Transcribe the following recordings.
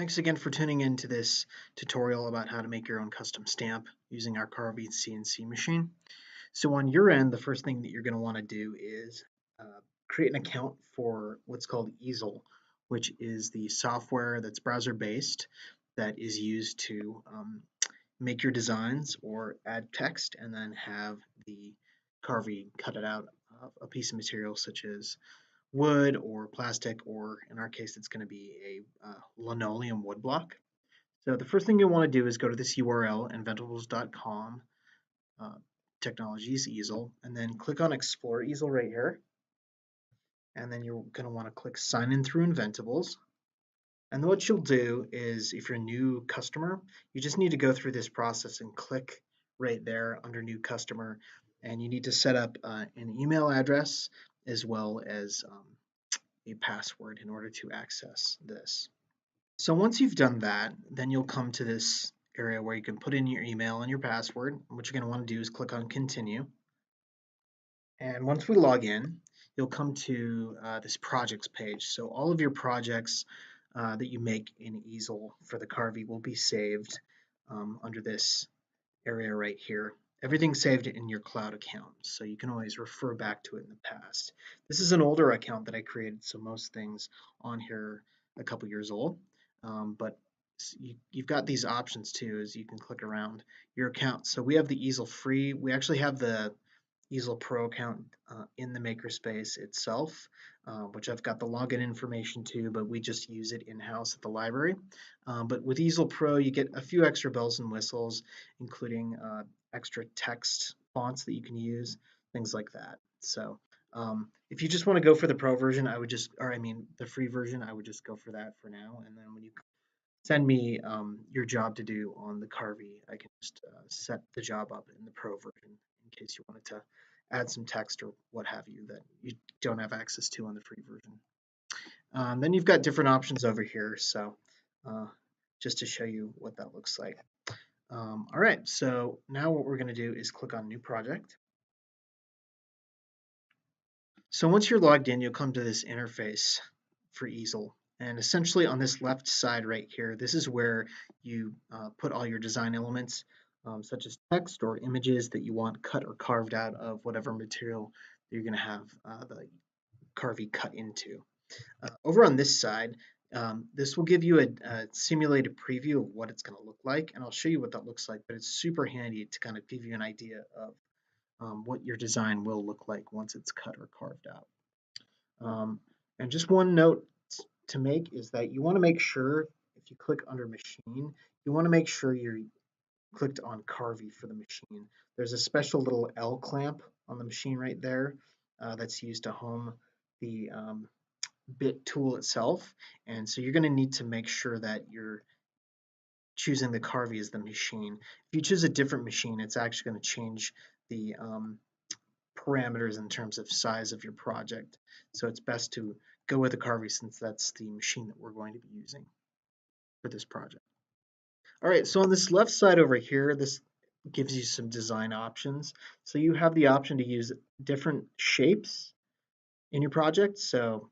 Thanks again for tuning in to this tutorial about how to make your own custom stamp using our Carvey CNC machine. So on your end, the first thing that you're going to want to do is create an account for what's called Easel, which is the software that's browser-based that is used to make your designs or add text and then have the Carvey cut it out of a piece of material such as wood or plastic, or in our case, it's going to be a linoleum wood block. So the first thing you'll want to do is go to this URL, inventables.com, technologies easel, and then click on Explore Easel right here. And then you're going to want to click Sign in through Inventables. And then what you'll do is, if you're a new customer, you just need to go through this process and click right there under New Customer. And you need to set up an email address as well as a password in order to access this. So once you've done that, then you'll come to this area where you can put in your email and your password. What you're going to want to do is click on Continue. And once we log in, you'll come to this projects page. So all of your projects that you make in Easel for the Carvey will be saved under this area right here. Everything's saved in your cloud account, so you can always refer back to it in the past. This is an older account that I created, so most things on here are a couple years old, but you've got these options too, as you can click around your account. So we have the Easel free. We actually have the Easel Pro account in the Makerspace itself, which I've got the login information to, but we just use it in-house at the library. But with Easel Pro, you get a few extra bells and whistles, including extra text fonts that you can use, things like that. So if you just want to go for the Pro version, the free version, I would just go for that for now. And then when you send me your job to do on the Carvey, I can just set the job up in the Pro version in case you wanted to add some text or what have you that you don't have access to on the free version. Then you've got different options over here, so just to show you what that looks like. All right, so now what we're going to do is click on New Project. So once you're logged in, you'll come to this interface for Easel. And essentially on this left side right here, this is where you put all your design elements, such as text or images that you want cut or carved out of whatever material you're going to have the Carvey cut into. Over on this side, this will give you a simulated preview of what it's going to look like, and I'll show you what that looks like, but it's super handy to kind of give you an idea of what your design will look like once it's cut or carved out. And just one note to make is that you want to make sure, if you click under machine, you want to make sure you're clicked on Carvey for the machine. There's a special little L clamp on the machine right there that's used to home the bit tool itself, and so you're going to need to make sure that you're choosing the Carvey as the machine. If you choose a different machine, it's actually going to change the parameters in terms of size of your project. So it's best to go with the Carvey since that's the machine that we're going to be using for this project. All right, so on this left side over here, this gives you some design options. So you have the option to use different shapes in your project. So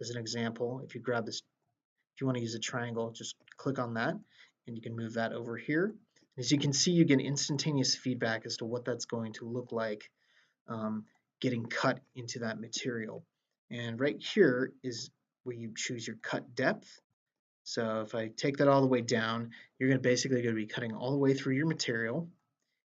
as an example, if you grab this, if you want to use a triangle, just click on that and you can move that over here. As you can see, you get instantaneous feedback as to what that's going to look like getting cut into that material. And right here is where you choose your cut depth. So if I take that all the way down, you're basically going to be cutting all the way through your material.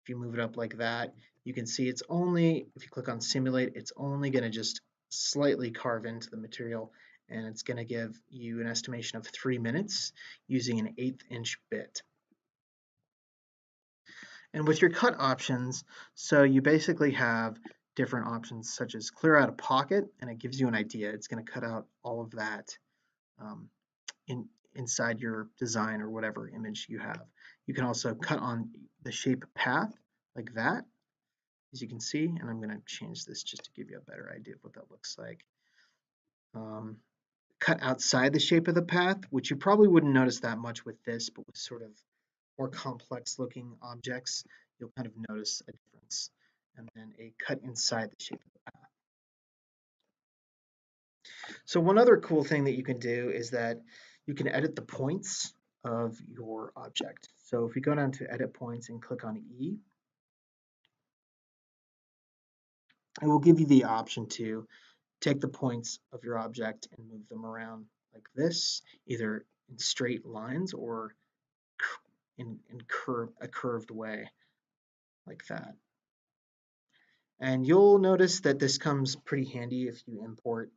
If you move it up like that, you can see it's only, if you click on simulate, it's only going to just slightly carve into the material, and it's going to give you an estimation of 3 minutes using an 1/8 inch bit. And with your cut options, so you basically have different options such as clear out a pocket, and it gives you an idea. It's going to cut out all of that inside your design or whatever image you have. You can also cut on the shape path like that, as you can see, and I'm going to change this just to give you a better idea of what that looks like. Cut outside the shape of the path, which you probably wouldn't notice that much with this, but with sort of more complex looking objects, you'll kind of notice a difference. And then a cut inside the shape of the path. So one other cool thing that you can do is that You can edit the points of your object. So if we go down to edit points and click on E, it will give you the option to take the points of your object and move them around like this, either in straight lines or in a curved way like that. And you'll notice that this comes pretty handy if you import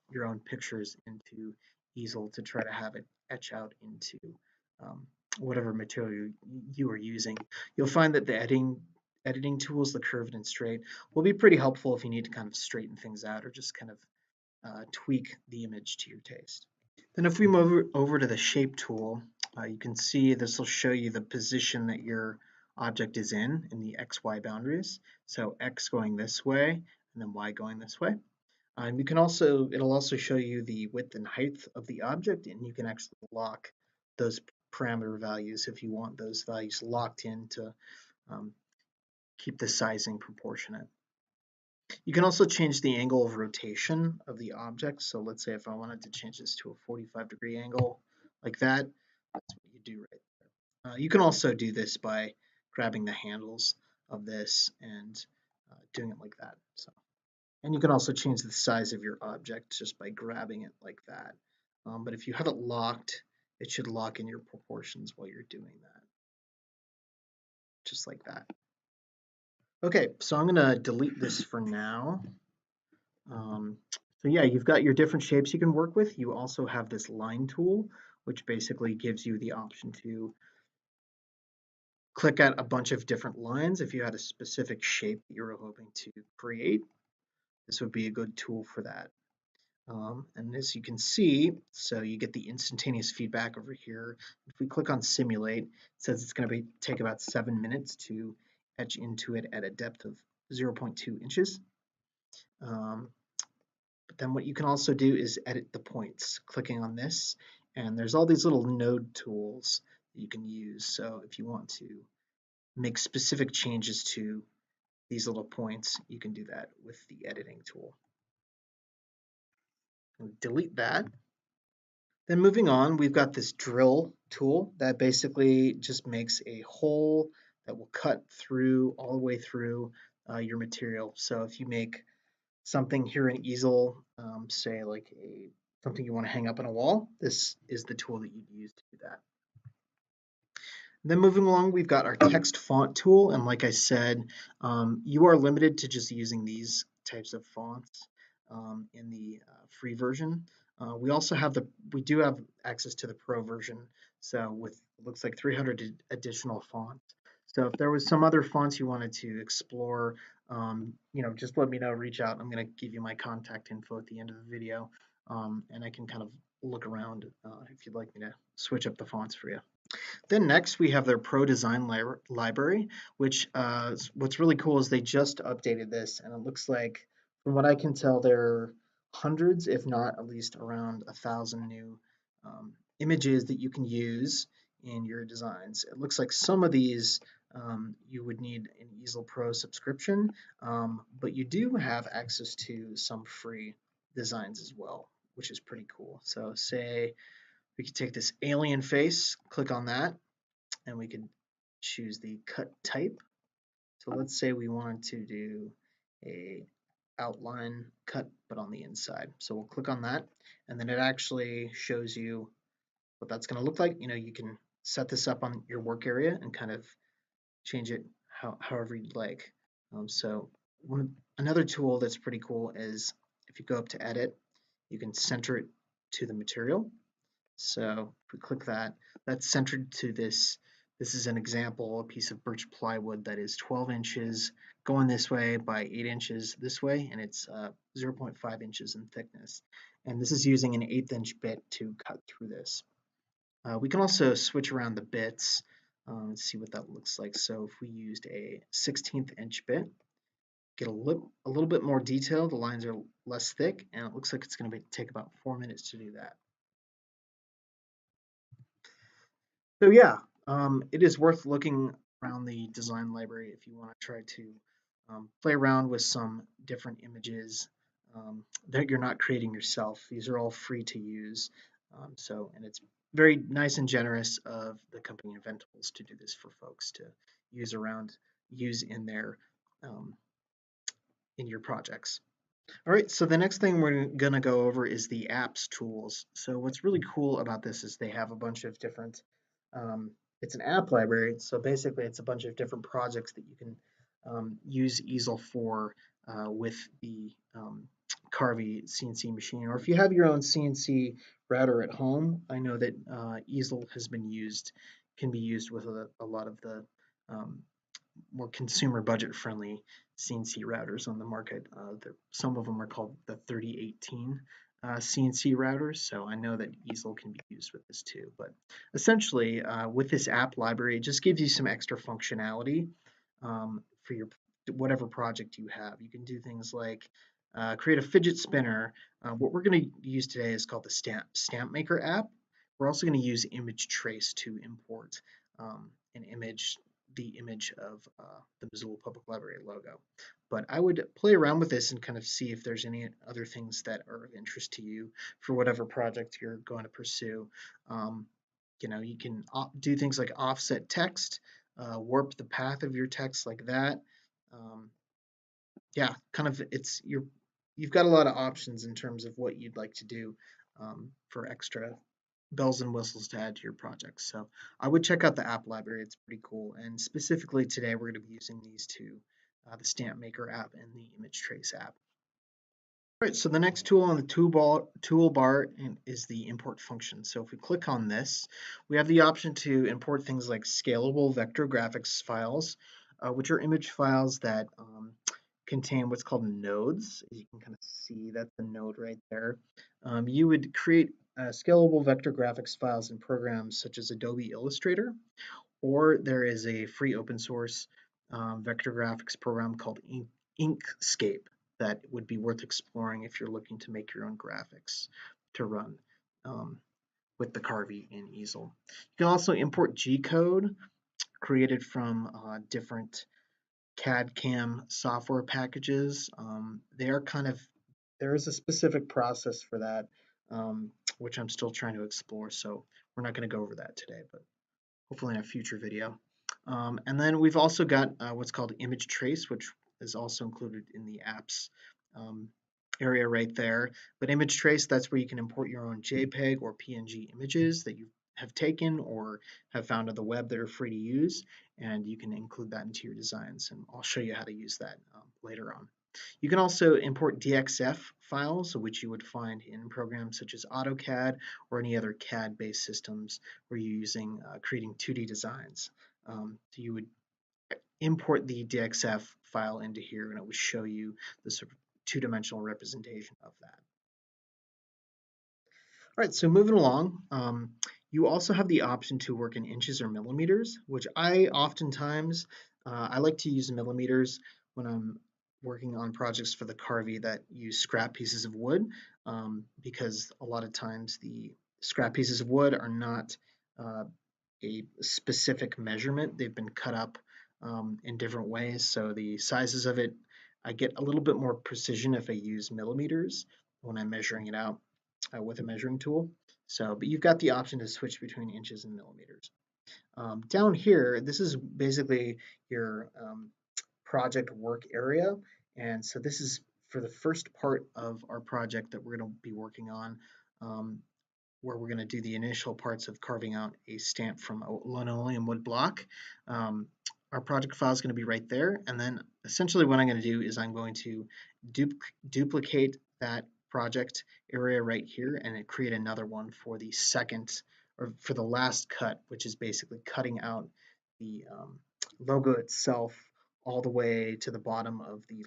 your own pictures into Easel to try to have it etch out into um, whatever material you are using. You'll find that the editing tools, the curved and straight, will be pretty helpful if you need to kind of straighten things out or just kind of tweak the image to your taste. Then if we move over to the shape tool, you can see this will show you the position that your object is in the XY boundaries. So X going this way and then Y going this way. You can also, it'll also show you the width and height of the object, and you can actually lock those parameter values if you want those values locked in to keep the sizing proportionate. You can also change the angle of rotation of the object. So let's say if I wanted to change this to a 45-degree angle like that, that's what you do right there. You can also do this by grabbing the handles of this and doing it like that. So, and you can also change the size of your object just by grabbing it like that. But if you have it locked, it should lock in your proportions while you're doing that, just like that. Okay, so I'm gonna delete this for now. So yeah, you've got your different shapes you can work with. You also have this line tool, which basically gives you the option to click at a bunch of different lines. If you had a specific shape that you were hoping to create, this would be a good tool for that. And as you can see, so you get the instantaneous feedback over here. If we click on simulate, it says it's going to take about 7 minutes to etch into it at a depth of 0.2 inches. But then what you can also do is edit the points, clicking on this, and there's all these little node tools that you can use. So if you want to make specific changes to these little points, you can do that with the editing tool. Delete that. Then moving on, we've got this drill tool that basically just makes a hole that will cut through all the way through your material. So if you make something here in Easel, say like something you want to hang up on a wall, this is the tool that you'd use to do that. Then moving along, we've got our text font tool, and like I said, you are limited to just using these types of fonts in the free version. We do have access to the pro version, so with it looks like 300 additional fonts. So if there was some other fonts you wanted to explore, just let me know, reach out. I'm going to give you my contact info at the end of the video, and I can kind of look around if you'd like me to switch up the fonts for you. Then next we have their Pro Design library, which what's really cool is they just updated this, and it looks like, from what I can tell, there are hundreds, if not at least around 1,000 new images that you can use in your designs. It looks like some of these you would need an Easel Pro subscription, but you do have access to some free designs as well, which is pretty cool. So say we could take this alien face, click on that, and we could choose the cut type. So let's say we wanted to do a outline cut, but on the inside. So we'll click on that, and then it actually shows you what that's going to look like. You can set this up on your work area and kind of change it however you'd like. Another tool that's pretty cool is if you go up to edit, you can center it to the material. So if we click that, that's centered to this. This is an example, a piece of birch plywood that is 12 inches going this way by 8 inches this way, and it's 0.5 inches in thickness. And this is using an 1/8 inch bit to cut through this. We can also switch around the bits and see what that looks like. So if we used a 1/16 inch bit, get a little bit more detail, the lines are less thick, and it looks like it's going to take about 4 minutes to do that. So yeah, it is worth looking around the design library if you want to try to play around with some different images that you're not creating yourself. These are all free to use. And it's very nice and generous of the company Inventables to do this for folks to use around, use in their um, in your projects. All right, so the next thing we're going to go over is the apps tools. So what's really cool about this is they have a bunch of different, it's an app library. So basically it's a bunch of different projects that you can use Easel for with the Carvey CNC machine. Or if you have your own CNC router at home, I know that Easel has been used, can be used with a lot of the um, more consumer budget friendly CNC routers on the market. Some of them are called the 3018 CNC routers, so I know that Easel can be used with this too. But essentially, with this app library, it just gives you some extra functionality for your whatever project you have. You can do things like create a fidget spinner. What we're going to use today is called the Stamp Maker app. We're also going to use image trace to import an image, the image of the Missoula Public Library logo. But I would play around with this and kind of see if there's any other things that are of interest to you for whatever project you're going to pursue. Um, you can do things like offset text, warp the path of your text like that. Um, yeah, kind of you've got a lot of options in terms of what you'd like to do for extra bells and whistles to add to your projects. So I would check out the app library. It's pretty cool. And specifically today, we're going to be using these two, the Stamp Maker app and the Image Trace app. All right, so the next tool on the toolbar is the import function. So if we click on this, we have the option to import things like scalable vector graphics files, which are image files that contain what's called nodes. As you can kind of see, that's the node right there. You would create scalable vector graphics files in programs such as Adobe Illustrator, or there is a free open source vector graphics program called Inkscape that would be worth exploring if you're looking to make your own graphics to run um, with the Carvey and Easel. You can also import G-code created from different CAD CAM software packages. There is a specific process for that, which I'm still trying to explore. So we're not going to go over that today, but hopefully in a future video. And then we've also got what's called image trace, which is also included in the apps um, area right there. But image trace, that's where you can import your own JPEG or PNG images that you have taken or have found on the web that are free to use, and you can include that into your designs. And I'll show you how to use that later on. You can also import DXF files, which you would find in programs such as AutoCAD or any other CAD-based systems where you're using creating 2D designs. So you would import the DXF file into here, and it would show you the sort of two-dimensional representation of that. All right, so moving along, you also have the option to work in inches or millimeters, which I like to use millimeters when I'm working on projects for the Carvey that use scrap pieces of wood, because a lot of times the scrap pieces of wood are not uh, a specific measurement. They've been cut up in different ways, so the sizes of it, I get a little bit more precision if I use millimeters when I'm measuring it out with a measuring tool. So, but you've got the option to switch between inches and millimeters. Down here, this is basically your project work area. And so this is for the first part of our project that we're going to be working on, where we're going to do the initial parts of carving out a stamp from a linoleum wood block. Our project file is going to be right there. And then essentially what I'm going to do is I'm going to duplicate that project area right here and create another one for the second or for the last cut, which is basically cutting out the logo itself all the way to the bottom of the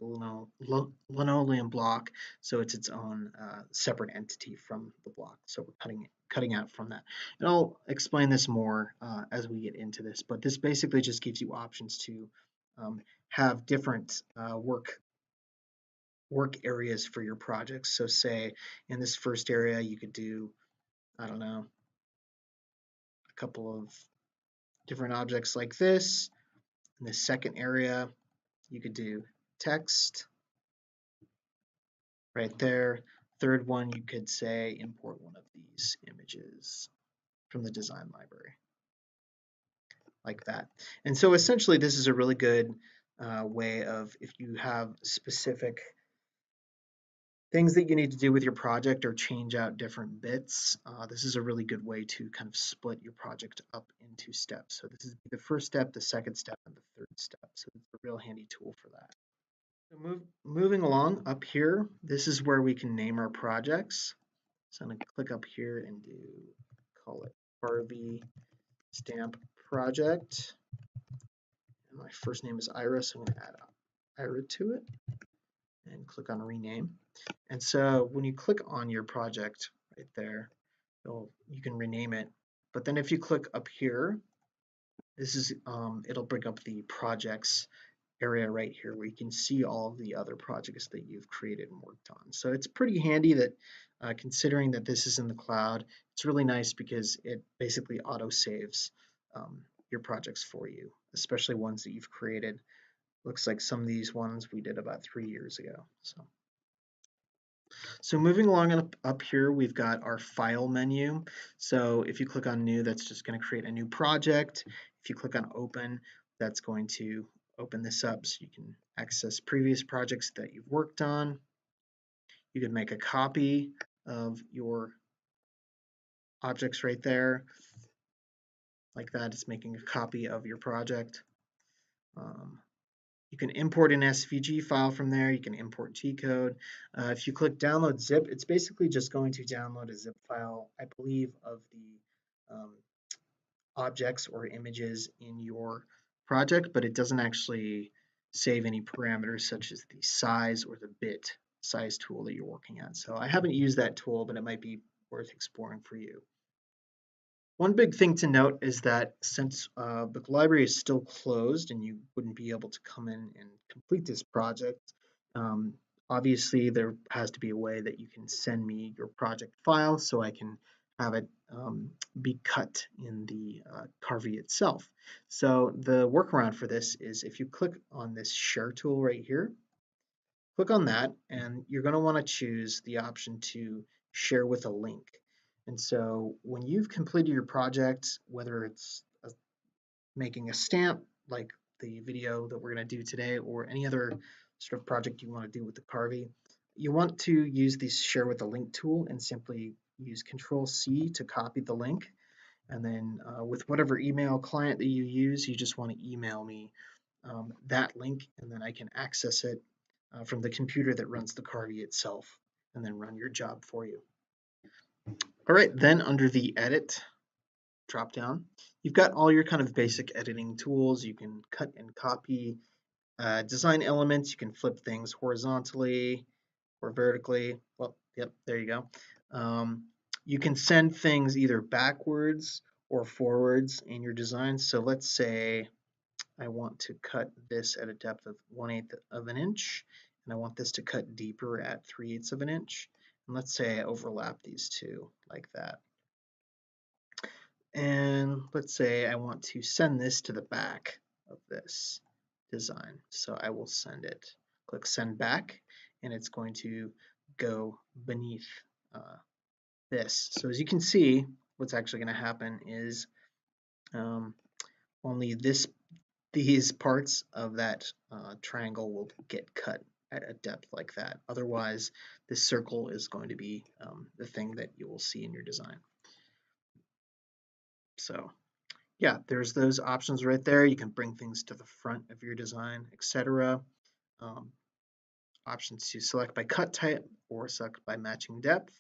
linoleum block, so it's its own separate entity from the block. So we're cutting out from that. And I'll explain this more as we get into this, but this basically just gives you options to have different work areas for your projects. So say in this first area, you could do, I don't know, a couple of different objects like this. In the second area, you could do text right there. third one, you could say import one of these images from the design library, like that. And so essentially, this is a really good way of, if you have specific things that you need to do with your project or change out different bits, this is a really good way to kind of split your project up into steps. So this is the first step, the second step, and the third step. So it's a real handy tool for that. So moving along up here, this is where we can name our projects. So I'm going to click up here and call it Carvey Stamp Project. And my first name is Ira, so I'm going to add Ira to it and click on rename. And so when you click on your project right there, you can rename it. But then if you click up here, this is it'll bring up the projects area right here where you can see all of the other projects that you've created and worked on. So it's pretty handy that considering that this is in the cloud, it's really nice because it basically auto saves your projects for you, especially ones that you've created. Looks like some of these ones we did about 3 years ago. So moving along up here, we've got our file menu. So if you click on new, that's just going to create a new project. If you click on open, that's going to open this up so you can access previous projects that you've worked on. You can make a copy of your objects right there. Like that, it's making a copy of your project. You can import an SVG file from there. You can import G-code. If you click download zip, it's basically just going to download a zip file, I believe, of the objects or images in your project, but it doesn't actually save any parameters such as the size or the bit size tool that you're working on. So I haven't used that tool, but it might be worth exploring for you. One big thing to note is that since the library is still closed and you wouldn't be able to come in and complete this project, obviously there has to be a way that you can send me your project file so I can have it be cut in the Carvey itself. So the workaround for this is if you click on this share tool right here, click on that and you're going to want to choose the option to share with a link. And so when you've completed your project, whether it's making a stamp like the video that we're going to do today or any other sort of project you want to do with the Carvey, you want to use the share with a link tool and simply use Control-C to copy the link. And then with whatever email client that you use, you just want to email me that link and then I can access it from the computer that runs the Carvey itself and then run your job for you. All right, then under the edit drop down, you've got all your kind of basic editing tools. You can cut and copy design elements. You can flip things horizontally or vertically. Well, yep, there you go. You can send things either backwards or forwards in your design. So let's say I want to cut this at a depth of 1/8 of an inch, and I want this to cut deeper at 3/8 of an inch. And let's say I overlap these two like that. And let's say I want to send this to the back of this design. So I will send it. Click send back, and it's going to go beneath this. So as you can see, what's actually going to happen is only these parts of that triangle will get cut at a depth like that. Otherwise, this circle is going to be the thing that you will see in your design. So yeah, there's those options right there. You can bring things to the front of your design, etc. Options to select by cut type or select by matching depth.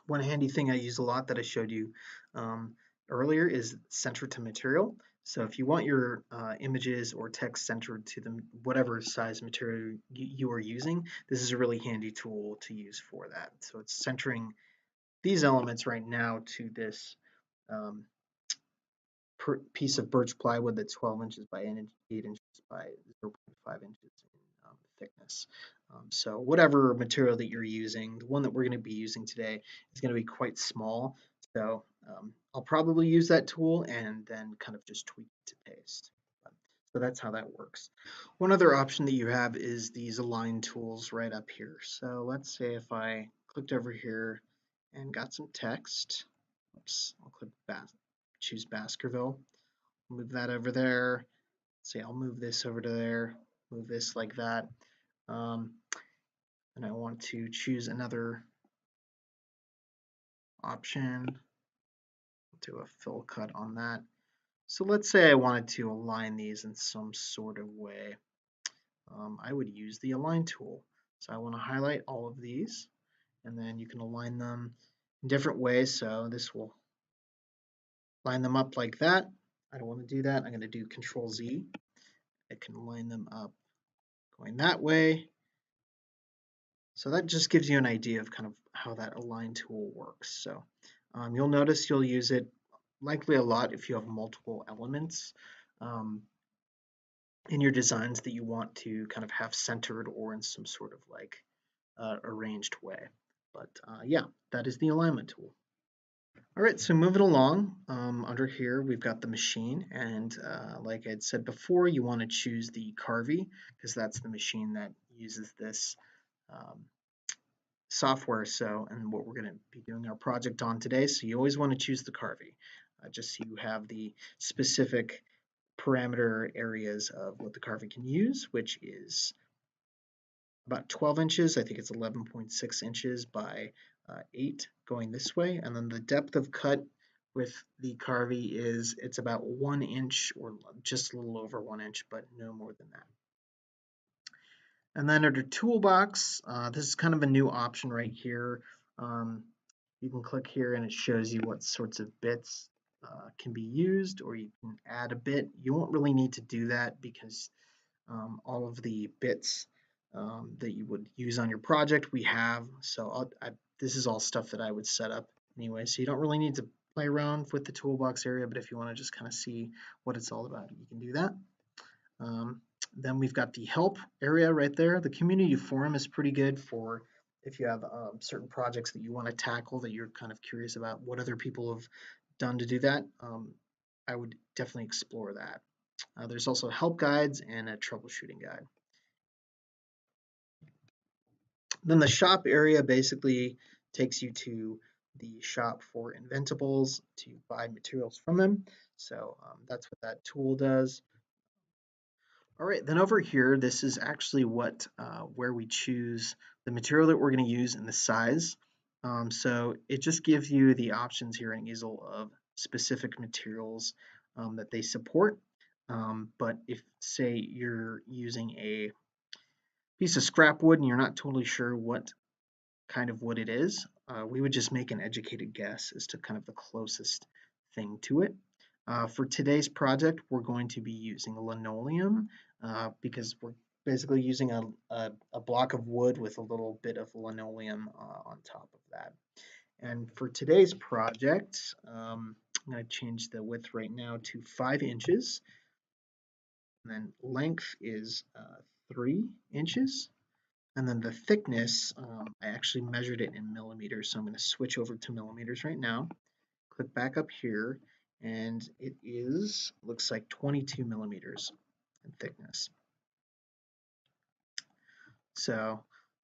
One handy thing I use a lot that I showed you earlier is center to material. So if you want your images or text centered to whatever size material you are using, this is a really handy tool to use for that. So it's centering these elements right now to this piece of birch plywood that's 12 inches by 8 inches by 0.5 inches in thickness. So whatever material that you're using, the one that we're going to be using today is going to be quite small. So I'll probably use that tool and then kind of just tweak it to paste. So that's how that works. One other option that you have is these align tools right up here. So let's say if I clicked over here and got some text, oops, I'll click choose Baskerville, move that over there. Say I'll move this over to there, move this like that. And I want to choose another option, do a fill cut on that. So let's say I wanted to align these in some sort of way. I would use the align tool. So I want to highlight all of these, and then you can align them in different ways. So this will line them up like that. I don't want to do that. I'm going to do Control Z. I can line them up going that way. So that just gives you an idea of kind of how that align tool works. So you'll notice you'll use it likely a lot if you have multiple elements in your designs that you want to kind of have centered or in some sort of like arranged way. But yeah, that is the alignment tool. All right, so moving along, under here we've got the machine, and like I'd said before, you want to choose the Carvey because that's the machine that uses this software. So, and what we're going to be doing our project on today. So you always want to choose the Carvey, just so you have the specific parameter areas of what the Carvey can use, which is about 12 inches. I think it's 11.6 inches by 8 going this way. And then the depth of cut with the Carvey is it's about 1 inch or just a little over 1 inch, but no more than that. And then under Toolbox, this is kind of a new option right here. You can click here and it shows you what sorts of bits can be used, or you can add a bit. You won't really need to do that because all of the bits that you would use on your project we have. So this is all stuff that I would set up anyway. So you don't really need to play around with the toolbox area, but if you want to just kind of see what it's all about, you can do that. Then we've got the help area right there. The community forum is pretty good for if you have certain projects that you want to tackle that you're kind of curious about what other people have done to do that. I would definitely explore that. There's also help guides and a troubleshooting guide. Then the shop area basically takes you to the shop for inventables to buy materials from them. So that's what that tool does. All right, then over here, this is actually where we choose the material that we're going to use and the size. So it just gives you the options here in Easel of specific materials that they support. But if, say, you're using a piece of scrap wood and you're not totally sure what kind of wood it is, we would just make an educated guess as to kind of the closest thing to it. For today's project, we're going to be using linoleum because we're basically using a block of wood with a little bit of linoleum on top of that. And for today's project, I'm going to change the width right now to 5 inches. And then length is 3 inches. And then the thickness, I actually measured it in millimeters, so I'm going to switch over to millimeters right now. Click back up here, and it looks like 22 millimeters in thickness. So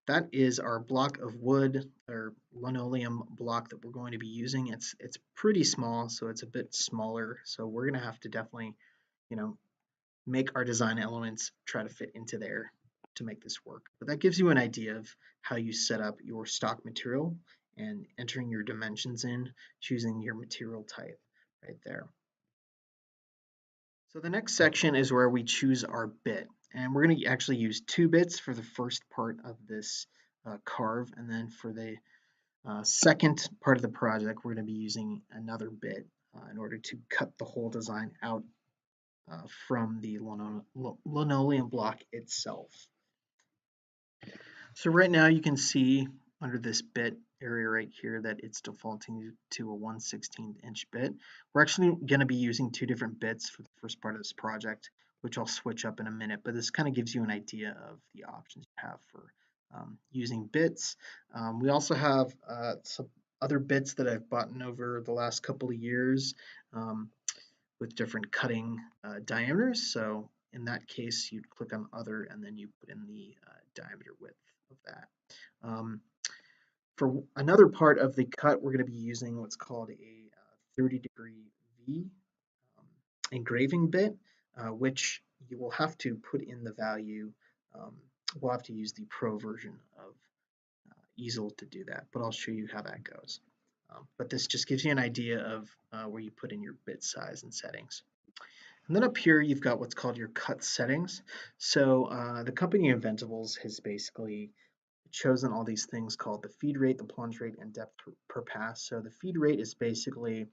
that is our block of wood or linoleum block that we're going to be using. It's pretty small, so it's a bit smaller. So we're going to have to definitely, make our design elements try to fit into there to make this work. But that gives you an idea of how you set up your stock material and entering your dimensions in, choosing your material type right there. So the next section is where we choose our bit. And we're going to actually use 2 bits for the first part of this carve. And then for the second part of the project, we're going to be using another bit in order to cut the whole design out from the linoleum block itself. So right now you can see under this bit area right here that it's defaulting to a 1/16 inch bit. We're actually going to be using 2 different bits for the first part of this project, which I'll switch up in a minute, but this kind of gives you an idea of the options you have for using bits. We also have some other bits that I've bought over the last couple of years with different cutting diameters. So in that case, you'd click on Other, and then you put in the diameter width of that. For another part of the cut, we're going to be using what's called a 30-degree V engraving bit, which you will have to put in the value. We'll have to use the Pro version of Easel to do that, but I'll show you how that goes. But this just gives you an idea of where you put in your bit size and settings. And then up here, you've got what's called your cut settings. So the company Inventables has basically chosen all these things called the feed rate, the plunge rate, and depth per pass. So the feed rate is basically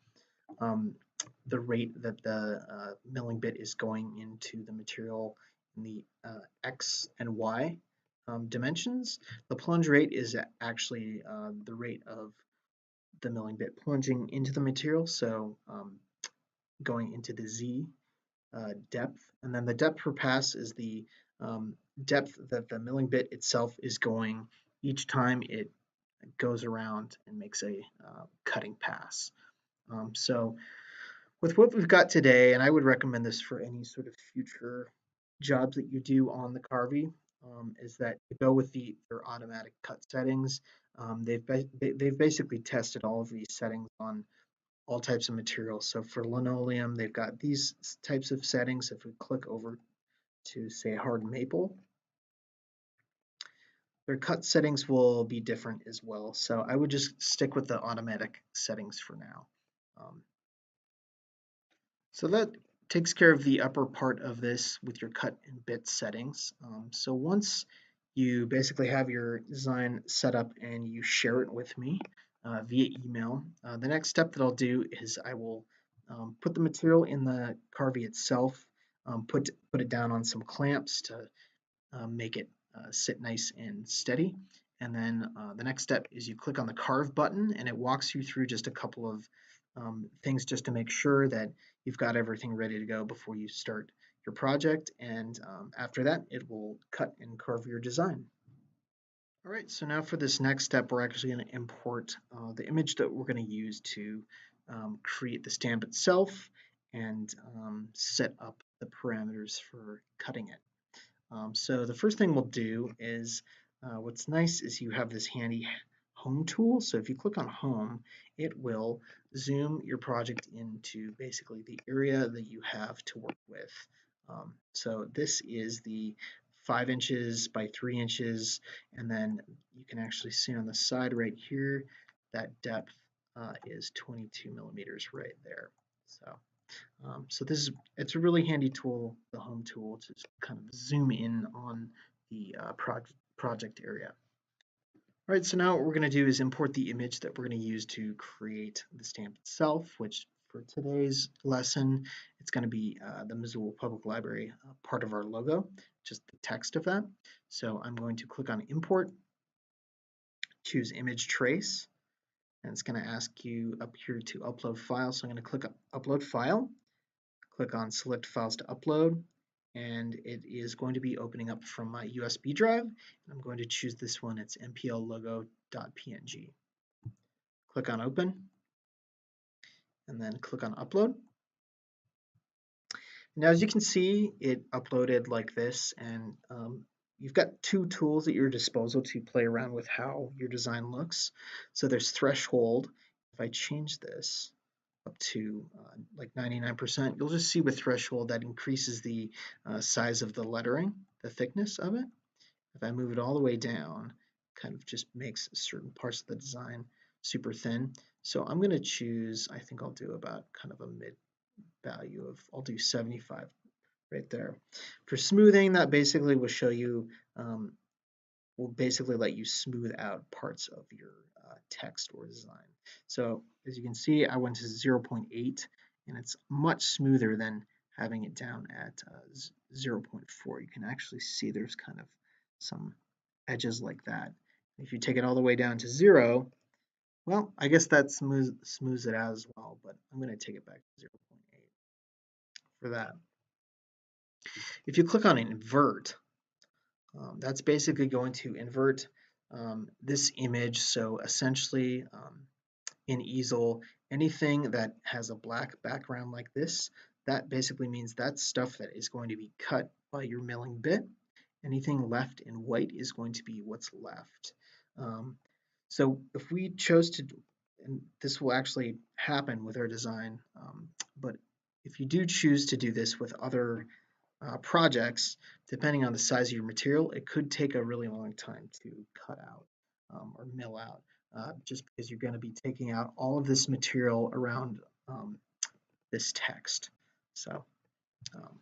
the rate that the milling bit is going into the material in the X and Y dimensions. The plunge rate is actually the rate of the milling bit plunging into the material, so going into the Z depth. And then the depth per pass is the depth that the milling bit itself is going each time it goes around and makes a cutting pass. So with what we've got today, and I would recommend this for any sort of future jobs that you do on the Carvey, is that you go with their automatic cut settings. They've basically tested all of these settings on all types of materials. So for linoleum, they've got these types of settings. If we click over to, say, hard maple, their cut settings will be different as well. So I would just stick with the automatic settings for now. So that takes care of the upper part of this with your cut and bit settings. So once you basically have your design set up and you share it with me via email, the next step that I'll do is I will put the material in the Carvey itself, put it down on some clamps to make it sit nice and steady. And then the next step is you click on the Carve button, and it walks you through just a couple of things just to make sure that you've got everything ready to go before you start your project. And after that, it will cut and carve your design. All right, so now for this next step, we're actually going to import the image that we're going to use to create the stamp itself and set up the parameters for cutting it. So the first thing we'll do is, what's nice is you have this handy home tool. So if you click on home, it will zoom your project into basically the area that you have to work with. So this is the 5 inches by 3 inches, and then you can actually see on the side right here that depth is 22 millimeters right there. So it's a really handy tool, the home tool, to just kind of zoom in on the project area. All right, so now what we're going to do is import the image that we're going to use to create the stamp itself, which for today's lesson, it's going to be the Missoula Public Library part of our logo, just the text of that. So I'm going to click on Import, choose Image Trace, and it's going to ask you up here to upload file. So I'm going to click Upload File, click on Select Files to Upload, and it is going to be opening up from my USB drive. I'm going to choose this one. It's mpllogo.png. Click on Open, and then click on Upload. Now, as you can see, it uploaded like this, and you've got 2 tools at your disposal to play around with how your design looks. So there's Threshold. If I change this up to like 99%, you'll just see with Threshold that increases the size of the lettering, the thickness of it. If I move it all the way down, kind of just makes certain parts of the design super thin. So I'm going to choose, I think I'll do about kind of a mid value of, I'll do 75 right there. For smoothing, that basically will show you, will basically let you smooth out parts of your text or design. So as you can see, I went to 0.8, and it's much smoother than having it down at 0.4. You can actually see there's kind of some edges like that. If you take it all the way down to 0, well, I guess that smooths it out as well, but I'm going to take it back to 0.8 for that. If you click on Invert, that's basically going to invert this image. So essentially, in Easel, anything that has a black background like this, that basically means that's stuff that is going to be cut by your milling bit. Anything left in white is going to be what's left. Um, so if we chose to, and this will actually happen with our design, but if you do choose to do this with other projects, depending on the size of your material, it could take a really long time to cut out or mill out, just because you're going to be taking out all of this material around this text. So um,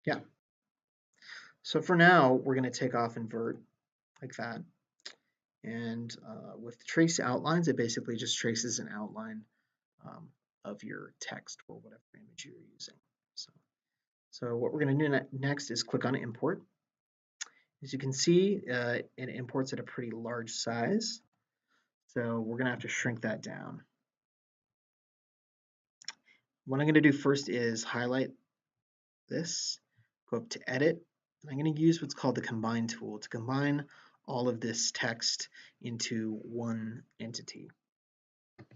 yeah, so for now, we're going to take off invert like that. And with trace outlines, it basically just traces an outline of your text or whatever image you're using. So what we're going to do next is click on import. As you can see, it imports at a pretty large size. So we're going to have to shrink that down. What I'm going to do first is highlight this, go up to edit, and I'm going to use what's called the combine tool to combine all of this text into one entity.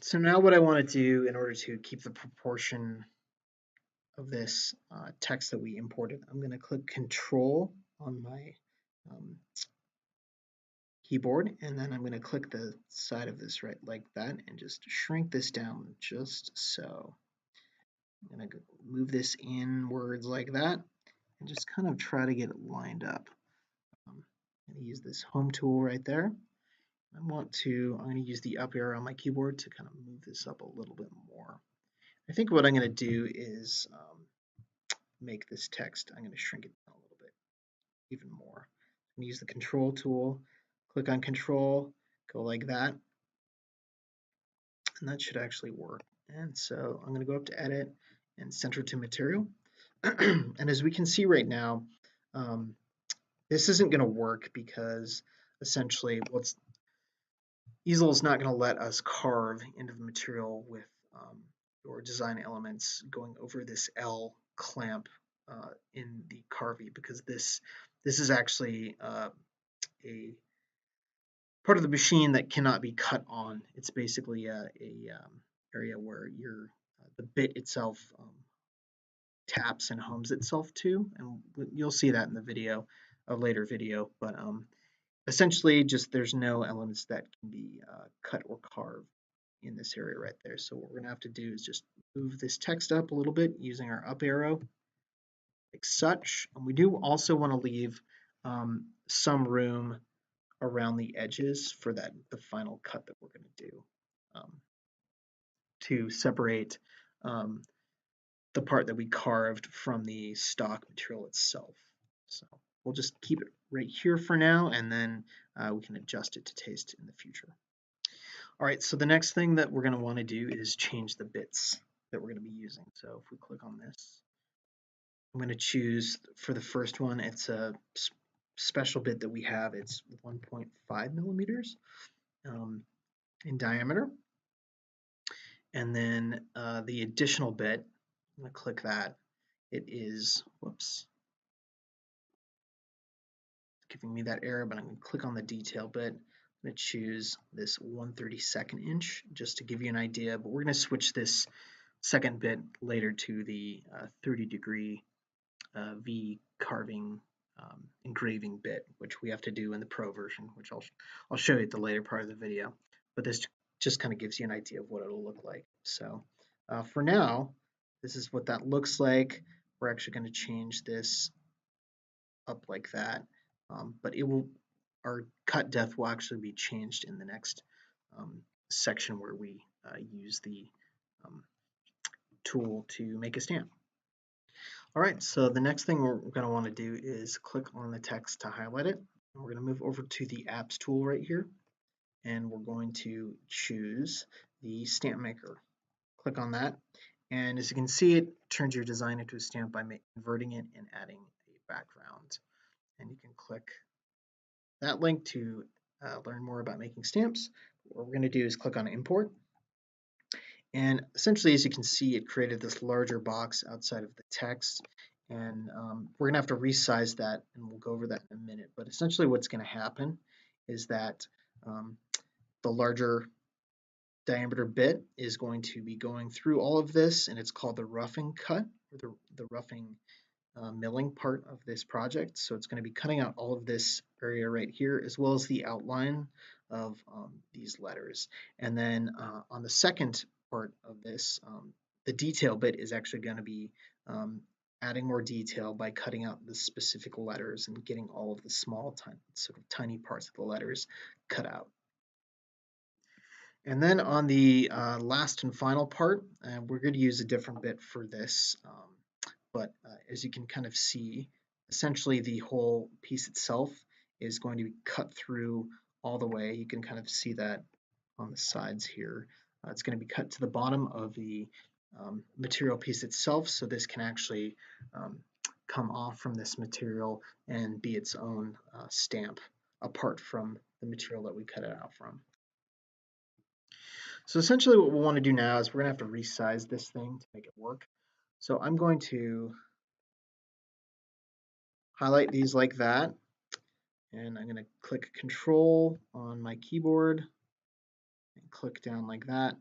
So now what I want to do in order to keep the proportion of this text that we imported, I'm going to click Control on my keyboard, and then I'm going to click the side of this right like that and just shrink this down just so. I'm going to move this inwards like that and just kind of try to get it lined up. I'm going to use this home tool right there. I'm going to use the up arrow on my keyboard to kind of move this up a little bit more. I think what I'm going to do is make this text, I'm going to shrink it down a little bit, even more. I'm going to use the control tool, click on control, go like that, and that should actually work. And so I'm going to go up to edit and center to material. And as we can see right now, this isn't going to work because essentially Easel is not going to let us carve into the material with your design elements going over this L clamp in the Carvey, because this is actually a part of the machine that cannot be cut on. It's basically a area where the bit itself taps and homes itself to, and you'll see that in the video, a later video. But essentially, just there's no elements that can be cut or carved in this area right there. So what we're gonna have to do is just move this text up a little bit using our up arrow, like such. And we do also want to leave some room around the edges for the final cut that we're going to do to separate the part that we carved from the stock material itself. So we'll just keep it right here for now, and then we can adjust it to taste in the future. All right, so the next thing that we're going to want to do is change the bits that we're going to be using. So if we click on this, I'm going to choose for the first one, it's a special bit that we have. It's 1.5 millimeters in diameter. And then the additional bit, I'm going to click that. It is, whoops, giving me that error, but I'm going to click on the detail bit. I'm going to choose this 1/32 inch just to give you an idea, but we're going to switch this second bit later to the 30-degree V carving engraving bit, which we have to do in the Pro version, which I'll show you at the later part of the video. But this just kind of gives you an idea of what it'll look like. So for now, this is what that looks like. We're actually going to change this up like that, but our cut depth will actually be changed in the next section where we use the tool to make a stamp. All right, so the next thing we're going to want to do is click on the text to highlight it. And we're going to move over to the apps tool right here, and we're going to choose the stamp maker. Click on that, and as you can see, it turns your design into a stamp by inverting it and adding a background. And you can click that link to learn more about making stamps. What we're going to do is click on import. And essentially, as you can see, it created this larger box outside of the text. And we're going to have to resize that, and we'll go over that in a minute. But essentially what's going to happen is that the larger diameter bit is going to be going through all of this, and it's called the roughing cut, or the roughing milling part of this project. So it's going to be cutting out all of this area right here, as well as the outline of these letters. And then on the second part of this, the detail bit is actually going to be adding more detail by cutting out the specific letters and getting all of the small, sort of tiny parts of the letters cut out. And then on the last and final part, we're going to use a different bit for this. But as you can kind of see, essentially the whole piece itself is going to be cut through all the way. You can kind of see that on the sides here. It's going to be cut to the bottom of the material piece itself, so this can actually come off from this material and be its own stamp apart from the material that we cut it out from. So essentially what we'll want to do now is we're going to have to resize this thing to make it work. So I'm going to highlight these like that, and I'm going to click Control on my keyboard and click down like that.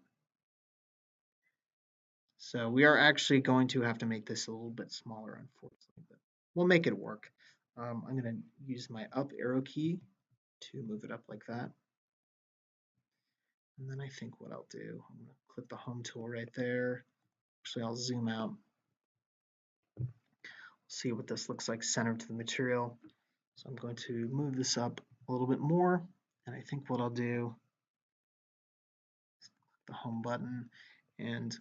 So we are actually going to have to make this a little bit smaller, unfortunately, but we'll make it work. I'm going to use my up arrow key to move it up like that. And then I think what I'll do, I'm going to click the home tool right there. Actually, I'll zoom out. See what this looks like centered to the material. So I'm going to move this up a little bit more, and I think what I'll do is click the home button and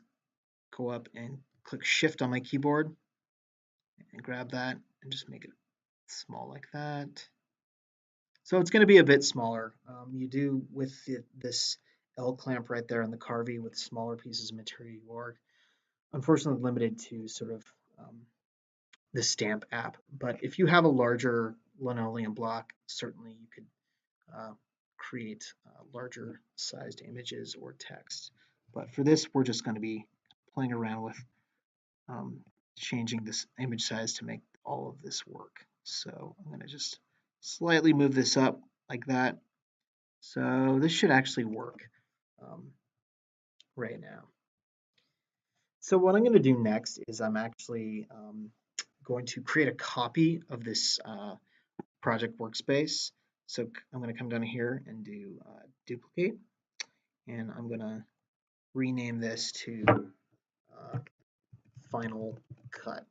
go up and click Shift on my keyboard and grab that and just make it small like that. So it's going to be a bit smaller. You do with this L clamp right there on the Carvey with smaller pieces of material, you are unfortunately limited to sort of the stamp app. But if you have a larger linoleum block, certainly you could create larger sized images or text. But for this, we're just going to be playing around with changing this image size to make all of this work. So I'm going to just slightly move this up like that. So this should actually work right now. So what I'm going to do next is I'm actually going to create a copy of this project workspace. So I'm going to come down here and do duplicate, and I'm going to rename this to final cut.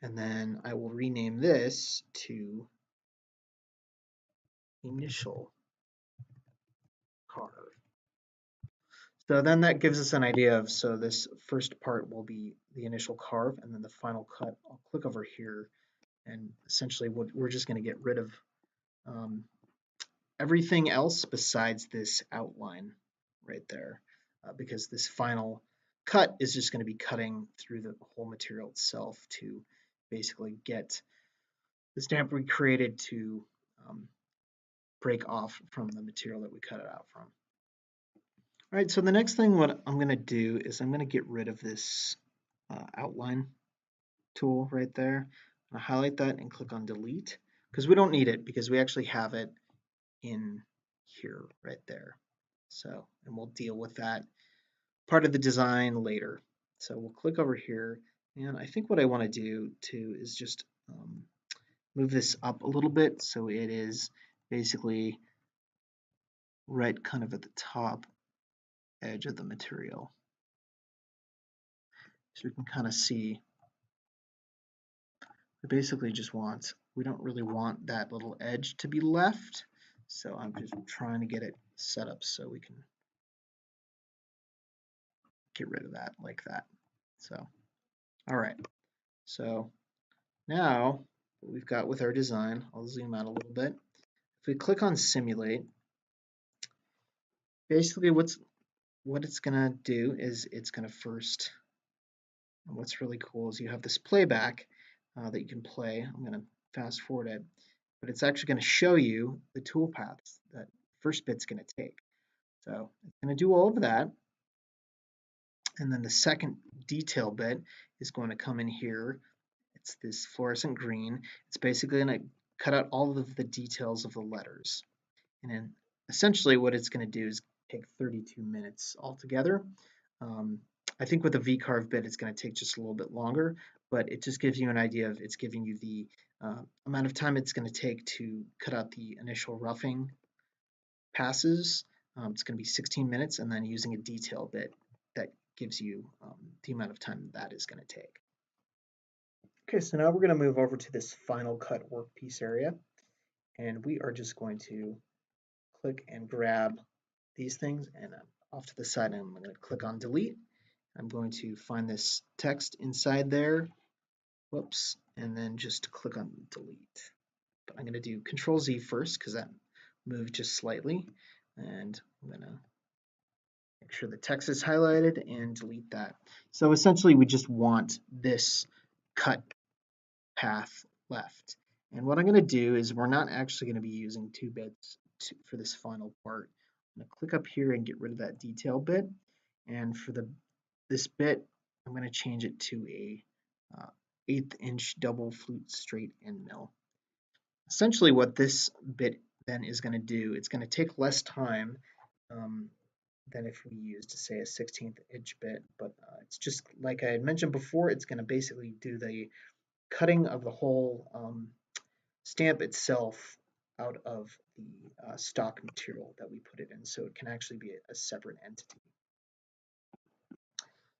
And then I will rename this to initial carve. So then that gives us an idea of, so this first part will be the initial carve, and then the final cut. I'll click over here, and essentially we're just going to get rid of everything else besides this outline right there, because this final cut is just going to be cutting through the whole material itself to basically get the stamp we created to break off from the material that we cut it out from. All right, so the next thing what I'm going to do is I'm going to get rid of this outline tool right there. I'll highlight that and click on delete, because we don't need it, because we actually have it in here right there. So, and we'll deal with that part of the design later. So we'll click over here, and I think what I want to do too is just move this up a little bit so it is basically right kind of at the top edge of the material. So you can kind of see, we basically just want, we don't really want that little edge to be left. So I'm just trying to get it set up so we can get rid of that like that. So, all right. So now what we've got with our design, I'll zoom out a little bit. If we click on simulate, basically what it's gonna do is it's gonna first, and what's really cool is you have this playback that you can play. I'm gonna fast forward it, but it's actually gonna show you the toolpaths that first bit's gonna take. So it's gonna do all of that. And then the second detail bit is going to come in here. It's this fluorescent green. It's basically going to cut out all of the details of the letters. And then essentially what it's going to do is take 32 minutes altogether. I think with a V-carve bit, it's going to take just a little bit longer, but it just gives you an idea of it's giving you the amount of time it's going to take to cut out the initial roughing passes. It's going to be 16 minutes, and then using a detail bit that gives you the amount of time that is going to take. Okay, so now we're going to move over to this final cut workpiece area, and we are just going to click and grab these things and off to the side, and I'm going to click on delete. I'm going to find this text inside there, whoops, and then just click on delete. But I'm going to do Control Z first because that moved just slightly, and I'm going to make sure the text is highlighted and delete that. So essentially we just want this cut path left. And what I'm going to do is we're not actually going to be using 2 bits for this final part. I'm going to click up here and get rid of that detail bit. And for this bit, I'm going to change it to a 1/8 inch double flute straight end mill. Essentially what this bit then is going to do, it's going to take less time than if we used, to say, a 1/16 inch bit, but it's just like I had mentioned before, it's going to basically do the cutting of the whole stamp itself out of the stock material that we put it in, so it can actually be a separate entity.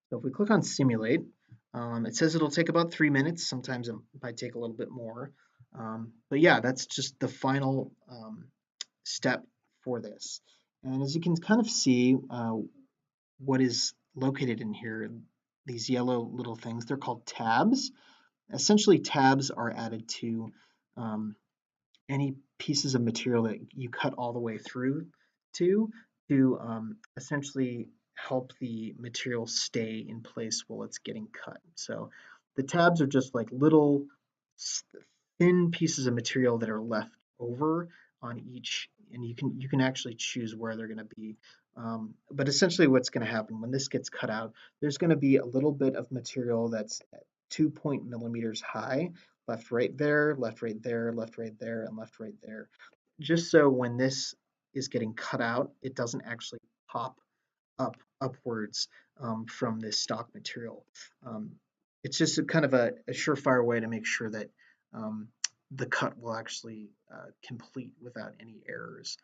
So if we click on simulate, it says it'll take about 3 minutes. Sometimes it might take a little bit more. But yeah, that's just the final step for this. And as you can kind of see, what is located in here, these yellow little things, they're called tabs. Essentially, tabs are added to any pieces of material that you cut all the way through to essentially help the material stay in place while it's getting cut. So the tabs are just like little thin pieces of material that are left over on each, and you can actually choose where they're going to be. But essentially what's going to happen when this gets cut out, there's going to be a little bit of material that's 2 millimeters high, left right there, left right there, left right there, and left right there. Just so when this is getting cut out, it doesn't actually pop upwards from this stock material. It's just kind of a surefire way to make sure that the cut will actually complete without any errors.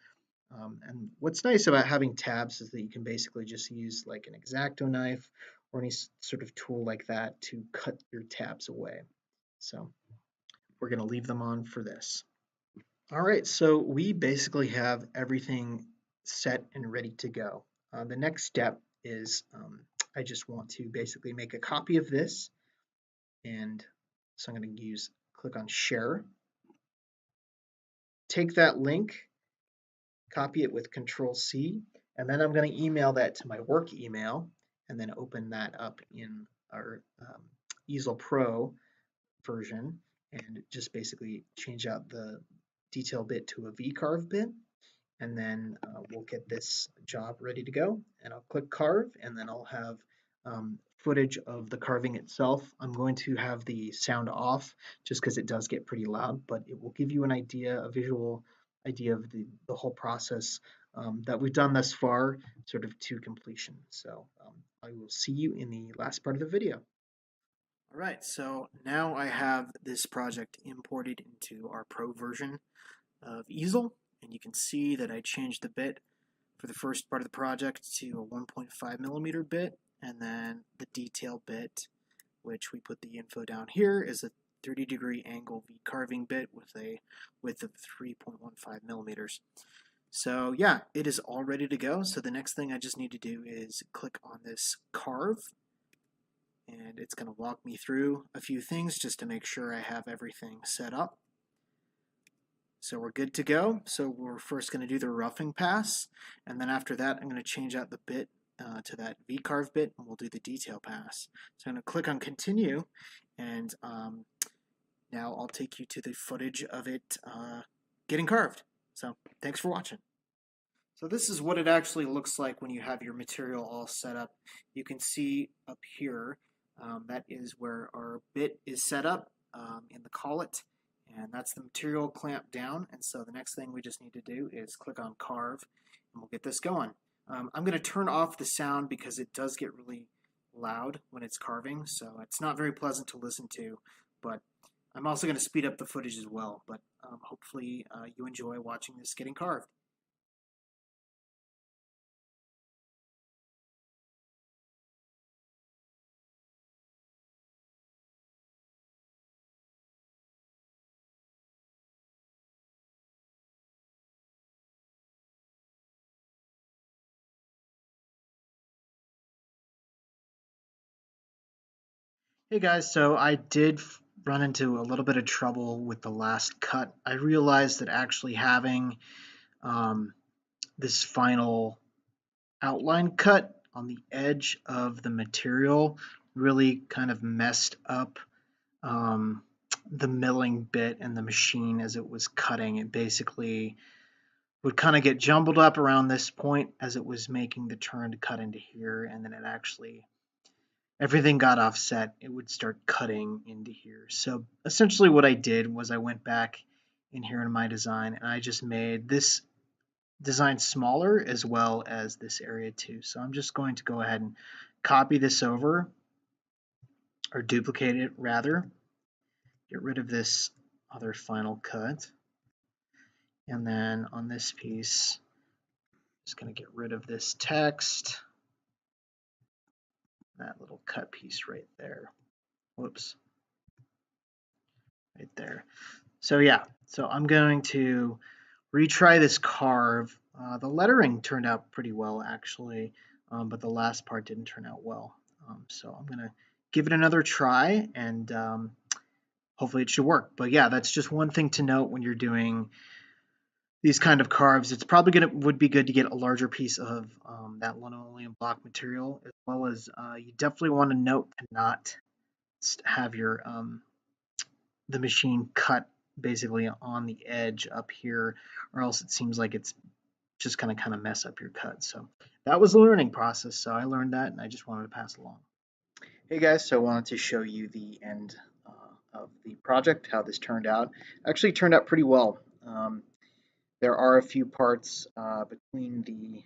And what's nice about having tabs is that you can basically just use like an X-Acto knife or any sort of tool like that to cut your tabs away. So we're going to leave them on for this. All right, so we basically have everything set and ready to go. The next step is I just want to basically make a copy of this, and so I'm going to click on share, take that link, copy it with Control C, and then I'm going to email that to my work email, and then open that up in our Easel Pro version, and just basically change out the detail bit to a V-carve bit, and then we'll get this job ready to go. And I'll click carve, and then I'll have footage of the carving itself. I'm going to have the sound off just because it does get pretty loud, but it will give you an idea, a visual idea of the whole process that we've done thus far, sort of to completion. So I will see you in the last part of the video. All right, so now I have this project imported into our Pro version of Easel, and you can see that I changed the bit for the first part of the project to a 1.5 millimeter bit, and then the detail bit, which we put the info down here, is a 30-degree angle V carving bit with a width of 3.15 millimeters. So yeah, it is all ready to go. So the next thing I just need to do is click on this carve, and it's going to walk me through a few things just to make sure I have everything set up. So we're good to go. So we're first going to do the roughing pass, and then after that I'm going to change out the bit to that V-carve bit, and we'll do the detail pass. So I'm going to click on continue, and now I'll take you to the footage of it getting carved. So thanks for watching. So this is what it actually looks like when you have your material all set up. You can see up here, that is where our bit is set up in the collet, and that's the material clamped down. And so the next thing we just need to do is click on carve, and we'll get this going. I'm going to turn off the sound because it does get really loud when it's carving, so it's not very pleasant to listen to, but I'm also going to speed up the footage as well, but hopefully you enjoy watching this getting carved. Hey guys, so I did run into a little bit of trouble with the last cut. I realized that actually having um, this final outline cut on the edge of the material really kind of messed up um, the milling bit and the machine as it was cutting. It basically would kind of get jumbled up around this point as it was making the turn to cut into here, and then it actually everything got offset. It would start cutting into here. So essentially what I did was I went back in here in my design and I just made this design smaller as well as this area too. So I'm just going to go ahead and copy this over, or duplicate it rather, get rid of this other final cut, and then on this piece just going to get rid of this text, that little cut piece right there. Whoops, right there. So yeah, so I'm going to retry this carve. The lettering turned out pretty well actually, but the last part didn't turn out well. So I'm gonna give it another try, and hopefully it should work. But yeah, that's just one thing to note when you're doing these kind of carves. It's probably would be good to get a larger piece of that linoleum block material, as well as you definitely want to note to not have your the machine cut basically on the edge up here, or else it seems like it's just going to kind of mess up your cut. So that was a learning process. So I learned that, and I just wanted to pass along. Hey guys, so I wanted to show you the end of the project, how this turned out. Actually turned out pretty well. There are a few parts between the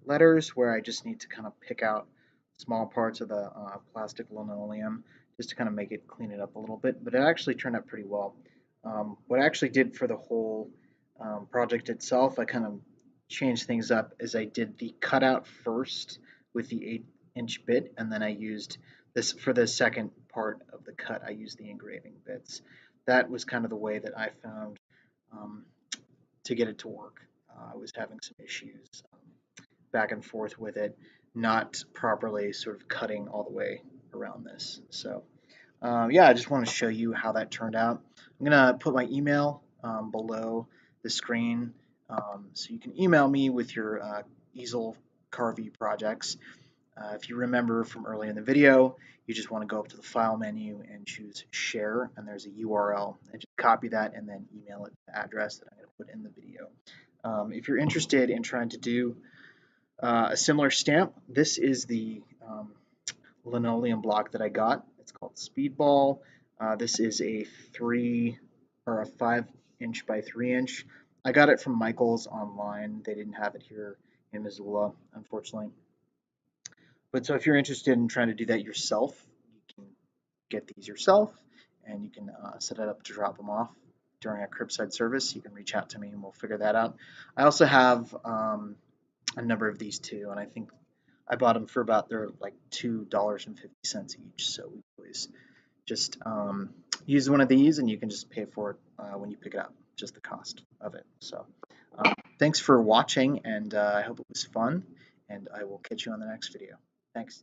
letters where I just need to kind of pick out small parts of the plastic linoleum just to kind of make it clean it up a little bit, but it actually turned out pretty well. What I actually did for the whole project itself, I kind of changed things up as I did the cutout first with the 8-inch bit, and then I used this for the second part of the cut. I used the engraving bits. That was kind of the way that I found um, to get it to work. I was having some issues back and forth with it, not properly sort of cutting all the way around this. So yeah, I just want to show you how that turned out. I'm gonna put my email below the screen, so you can email me with your Easel Carvey projects. If you remember from earlier in the video, you just want to go up to the file menu and choose share, and there's a URL, and just copy that and then email it to the address that I'm going to put in the video. If you're interested in trying to do a similar stamp, this is the linoleum block that I got. It's called Speedball. This is a 5-inch by 3-inch. I got it from Michael's online. They didn't have it here in Missoula, unfortunately. But so if you're interested in trying to do that yourself, you can get these yourself, and you can set it up to drop them off during a curbside service. You can reach out to me and we'll figure that out. I also have a number of these too, and I think I bought them for about they're like $2.50 each. So we always just use one of these, and you can just pay for it when you pick it up, just the cost of it. So thanks for watching, and I hope it was fun, and I will catch you on the next video. Thanks.